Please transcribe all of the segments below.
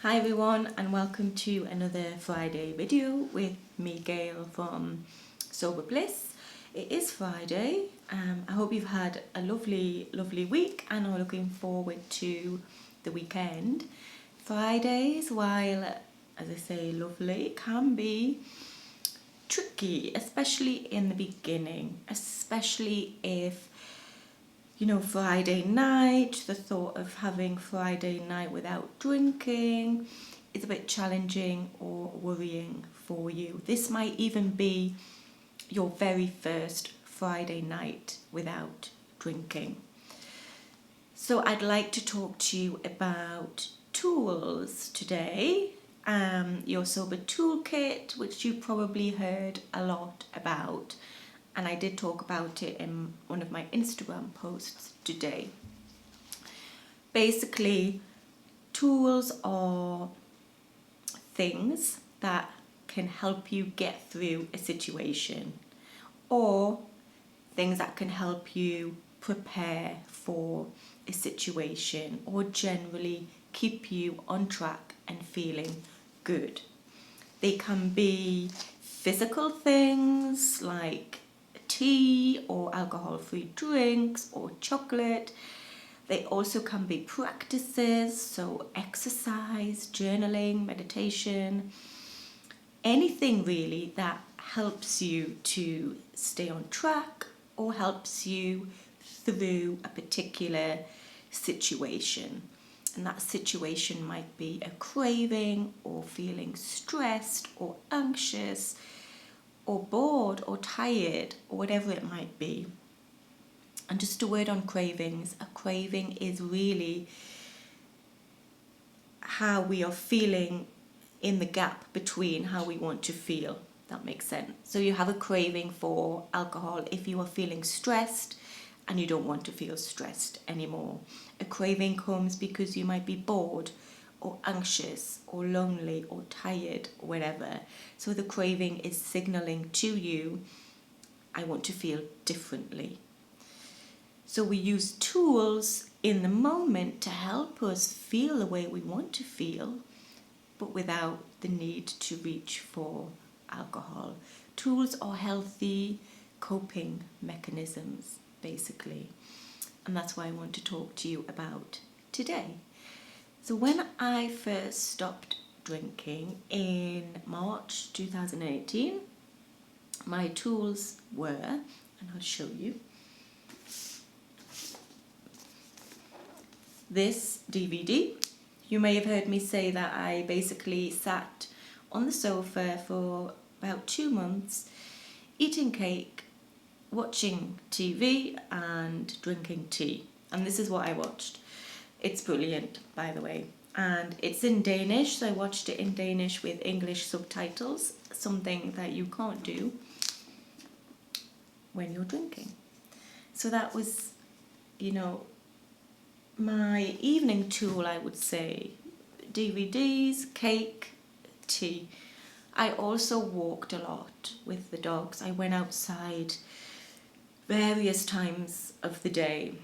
Hi everyone, and welcome to another Friday video with me, Gail from Sober Bliss. It is Friday. I hope you've had a lovely week and are looking forward to the weekend. Fridays, while as I say lovely, can be tricky, especially in the beginning, especially if Friday night, the thought of having Friday night without drinking is a bit challenging or worrying for you. This might even be your very first Friday night without drinking. So I'd like to talk to you about tools today. Your Sober Toolkit, which you probably heard a lot about. And I did talk about it in one of my Instagram posts today. Basically, tools are things that can help you get through a situation, or things that can help you prepare for a situation, or generally keep you on track and feeling good. They can be physical things like tea or alcohol-free drinks or chocolate. They also can be practices, so exercise, journaling, meditation, anything really that helps you to stay on track or helps you through a particular situation. And that situation might be a craving or feeling stressed or anxious or bored or tired or whatever it might be. And just a word on cravings. A craving is really how we are feeling in the gap between how we want to feel. That makes sense. So you have a craving for alcohol if you are feeling stressed and you don't want to feel stressed anymore. A craving comes because you might be bored or anxious or lonely or tired or whatever. So the craving is signaling to you, I want to feel differently. So we use tools in the moment to help us feel the way we want to feel, but without the need to reach for alcohol. Tools are healthy coping mechanisms, basically. And that's what I want to talk to you about today. So when I first stopped drinking in March 2018, my tools were, and I'll show you, this DVD. You may have heard me say that I basically sat on the sofa for about 2 months, eating cake, watching TV and drinking tea. And this is what I watched. It's brilliant, by the way. And it's in Danish, so I watched it in Danish with English subtitles, something that you can't do when you're drinking. So that was, my evening tool, I would say. DVDs, cake, tea. I also walked a lot with the dogs. I went outside various times of the day,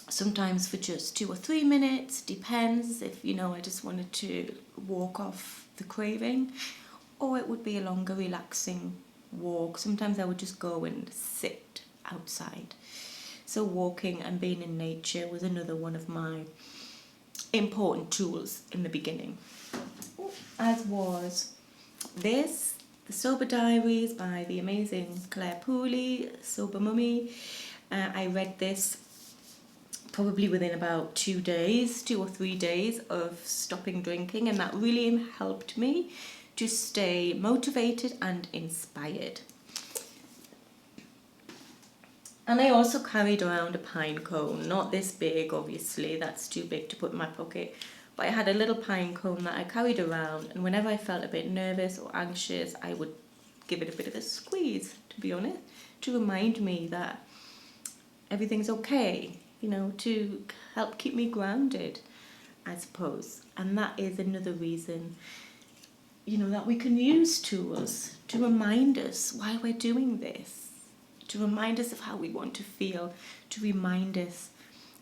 sometimes for just 2 or 3 minutes, depends if I just wanted to walk off the craving, or it would be a longer relaxing walk. Sometimes I would just go and sit outside. So walking and being in nature was another one of my important tools in the beginning, as was this, the Sober Diaries by the amazing Claire Pooley, Sober Mummy. I read this probably within about 2 or 3 days of stopping drinking, and that really helped me to stay motivated and inspired. And I also carried around a pine cone, not this big obviously, that's too big to put in my pocket, but I had a little pine cone that I carried around, and whenever I felt a bit nervous or anxious, I would give it a bit of a squeeze, to be honest, to remind me that everything's okay, to help keep me grounded, I suppose. And that is another reason, that we can use tools to remind us why we're doing this, to remind us of how we want to feel, to remind us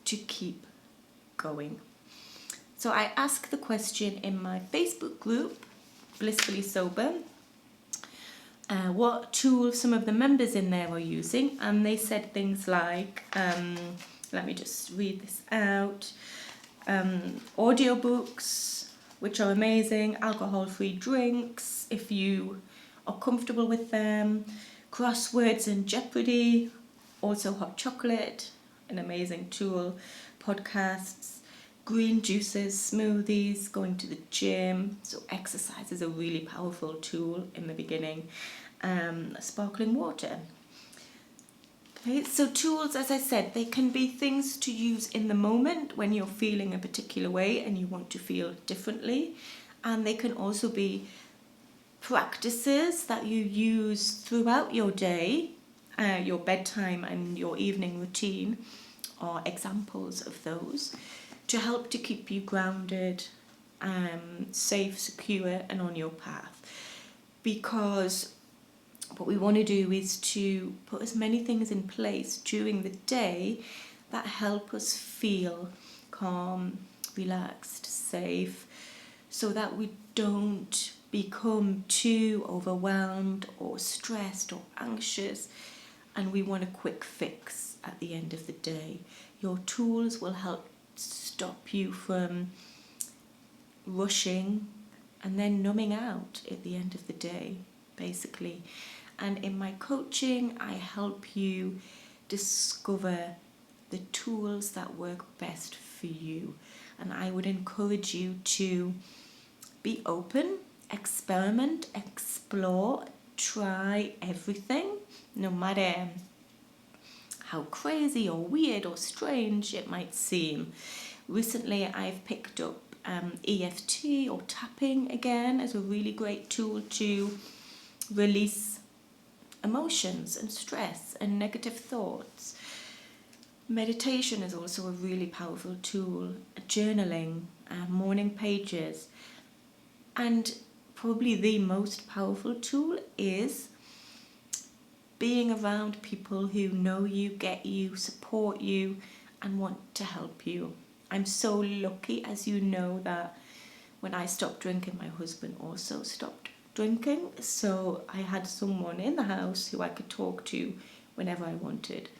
to keep going. So I asked the question in my Facebook group, Blissfully Sober, what tools some of the members in there were using, and they said things like, let me just read this out, audiobooks, which are amazing, alcohol-free drinks, if you are comfortable with them, crosswords and Jeopardy, also hot chocolate, an amazing tool, podcasts, green juices, smoothies, going to the gym, so exercise is a really powerful tool in the beginning, sparkling water. Okay, so tools, as I said, they can be things to use in the moment when you're feeling a particular way and you want to feel differently, and they can also be practices that you use throughout your day, your bedtime and your evening routine are examples of those, to help to keep you grounded, safe, secure and on your path. Because what we want to do is to put as many things in place during the day that help us feel calm, relaxed, safe, so that we don't become too overwhelmed or stressed or anxious and we want a quick fix at the end of the day. Your tools will help stop you from rushing and then numbing out at the end of the day, basically. And in my coaching, I help you discover the tools that work best for you. And I would encourage you to be open, experiment, explore, try everything, no matter how crazy or weird or strange it might seem. Recently, I've picked up EFT or tapping again as a really great tool to release emotions and stress and negative thoughts. Meditation is also a really powerful tool, journaling, morning pages, and probably the most powerful tool is being around people who know you, get you, support you and want to help you. I'm so lucky, as you know, that when I stopped drinking, my husband also stopped drinking, so I had someone in the house who I could talk to whenever I wanted.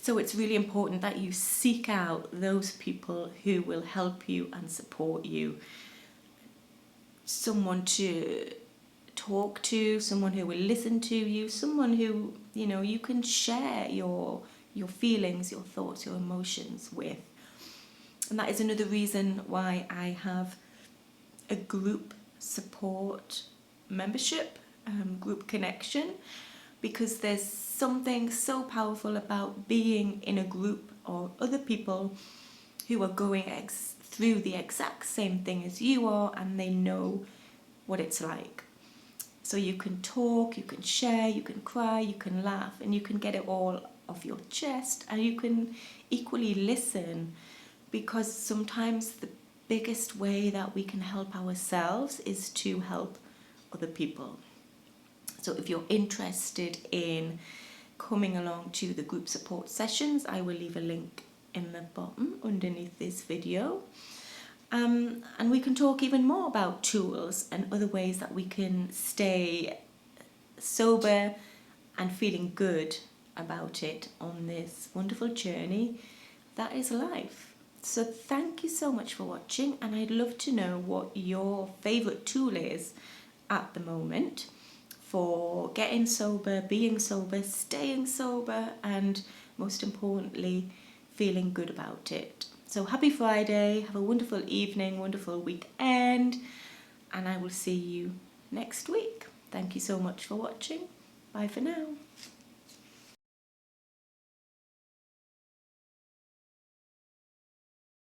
So it's really important that you seek out those people who will help you and support you. Someone to talk to, someone who will listen to you, someone who, you know, you can share your feelings, your thoughts, your emotions with. And that is another reason why I have a group support membership, group connection, because there's something so powerful about being in a group or other people who are going through the exact same thing as you are, and they know what it's like. So you can talk, you can share, you can cry, you can laugh, and you can get it all off your chest, and you can equally listen, because sometimes the biggest way that we can help ourselves is to help other people. So if you're interested in coming along to the group support sessions, I will leave a link in the bottom underneath this video. And we can talk even more about tools and other ways that we can stay sober and feeling good about it on this wonderful journey that is life. So thank you so much for watching, and I'd love to know what your favourite tool is at the moment for getting sober, being sober, staying sober, and most importantly, feeling good about it. So happy Friday, have a wonderful evening, wonderful weekend, and I will see you next week. Thank you so much for watching. Bye for now.